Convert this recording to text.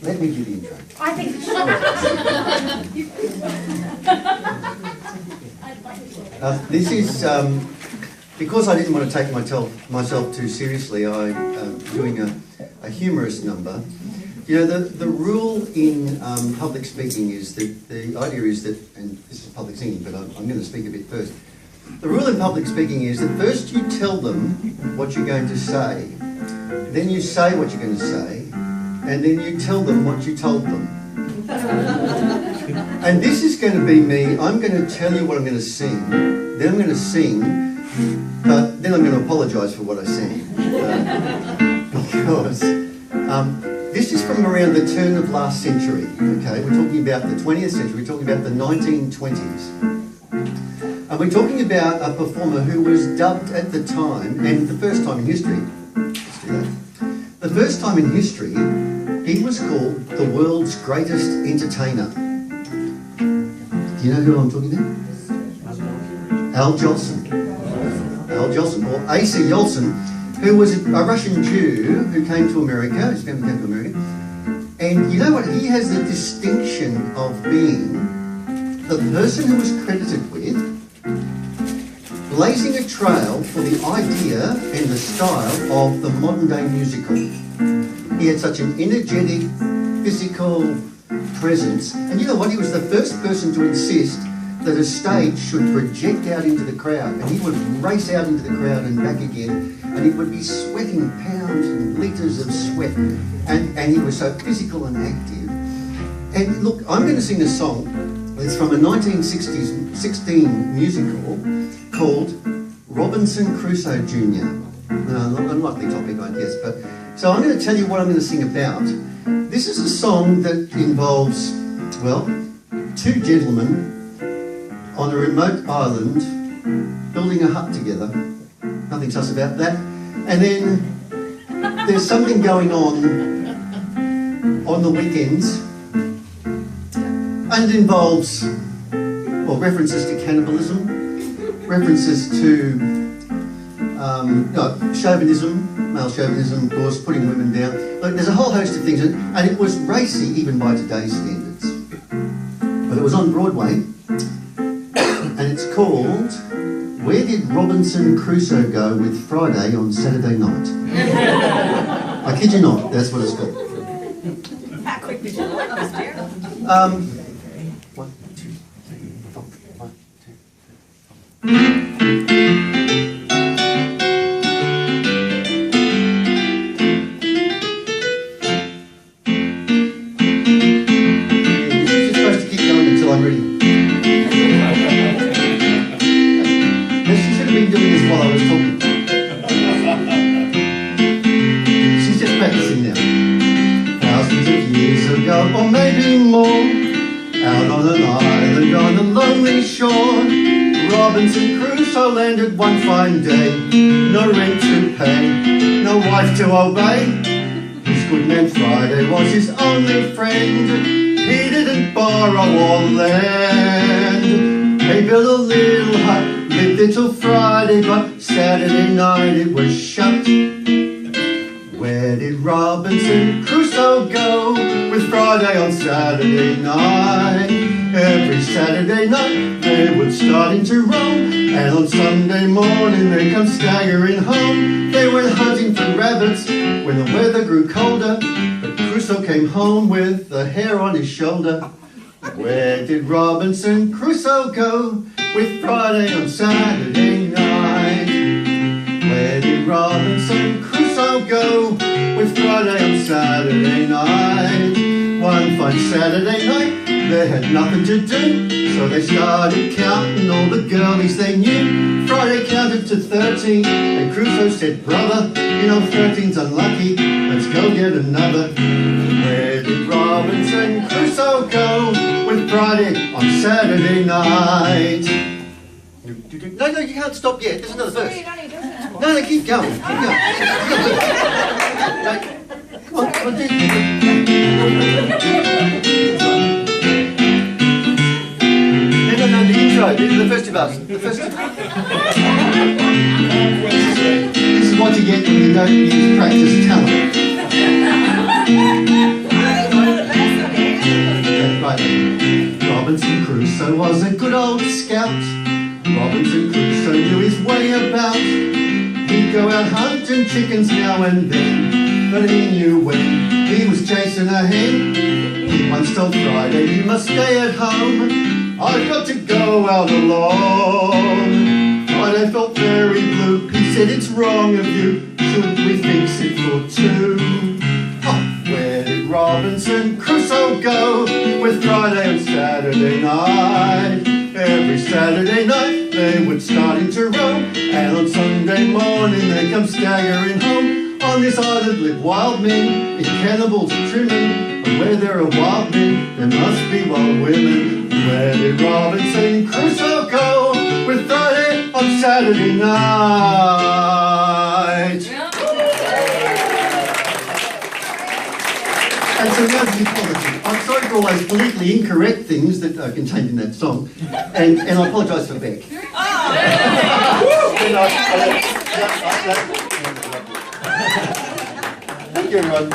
Let me do the intro. I think This is, because I didn't want to take myself too seriously, I'm doing a humorous number. You know, the rule in public speaking is that the idea is that, and this is public singing, but I'm going to speak a bit first. The rule in public speaking is that first you tell them what you're going to say, then you say what you're going to say, and then you tell them what you told them. And this is going to be me. I'm going to tell you what I'm going to sing, then I'm going to sing, but then I'm going to apologise for what I sang. Because this is from around the turn of last century, okay? We're talking about the 20th century, we're talking about the 1920s. And we're talking about a performer who was dubbed at the time, and the first time in history, let's do that. The first time in history, he was called the world's greatest entertainer. Do you know who I'm talking about? Jolson. Jolson, or A.C. Jolson, who was a Russian Jew who came to America, his family came to America, and you know what? He has the distinction of being the person who was credited with blazing a trail for the idea and the style of the modern day musical. He had such an energetic, physical presence, and you know what? He was the first person to insist that a stage should project out into the crowd, and he would race out into the crowd and back again, and he would be sweating pounds and litres of sweat, and he was so physical and active. And look, I'm going to sing a song. It's from a 1916 musical called Robinson Crusoe Jr. Unlikely topic, I guess, but so I'm going to tell you what I'm going to sing about. This is a song that involves, well, two gentlemen on a remote island building a hut together. Nothing sus about that. And then there's something going on the weekends, and it involves, well, references to cannibalism, references to chauvinism, male chauvinism, of course, putting women down. Like, there's a whole host of things, and it was racy even by today's standards. But it was on Broadway, and it's called Where Did Robinson Crusoe Go with Friday on Saturday Night? I kid you not, that's what it's called. how quick did you like this, dear? 1, 2, 3, 4, 1, 2, 3. I'm ready. She should have been doing this while I was talking. She's just practicing now. Thousands of years ago, or maybe more, out on an island on a lonely shore, Robinson Crusoe landed one fine day. No rent to pay, no wife to obey. His good man Friday was his only friend. He didn't borrow or lend. He built a little hut, lived there till Friday, but Saturday night it was shut. Where did Robinson Crusoe go with Friday on Saturday night? Every Saturday night they would start in to roam, and on Sunday morning they come staggering home. They went hunting for rabbits when the weather grew colder, but Crusoe came home with the hair on his shoulder. Where did Robinson Crusoe go with Friday on Saturday night? Where did Robinson Crusoe go with Friday on Saturday night? One fine Saturday night, they had nothing to do, so they started counting all the girlies they knew. Friday counted to 13, and Crusoe said, "Brother, you know 13's unlucky, let's go get another." Where did Robinson Crusoe go with Friday on Saturday night? No, you can't stop yet. There's another verse. No, keep going. Keep going. Come on, come on, No, the intro. The first two bars. The first two. This is what you get when you don't use practice talent. Crusoe was a good old scout. Robinson Crusoe knew his way about. He'd go out hunting chickens now and then, but he knew when he was chasing a hen. He once told Friday, "You must stay at home, I've got to go out alone." Friday felt very blue. He said, "It's wrong of you, should we fix it for two?" Oh, where did Robinson Crusoe go with Friday and Saturday night? Every Saturday night they would starting to roam, and on Sunday morning they come staggering home. On this island live wild men, and cannibals trimming, and where there are wild men, there must be wild women. Where did Robinson Crusoe go with Friday on Saturday night? And so now the apology. I'm sorry for all those politically incorrect things that are contained in that song, and I apologise for Beck. Thank you, everyone.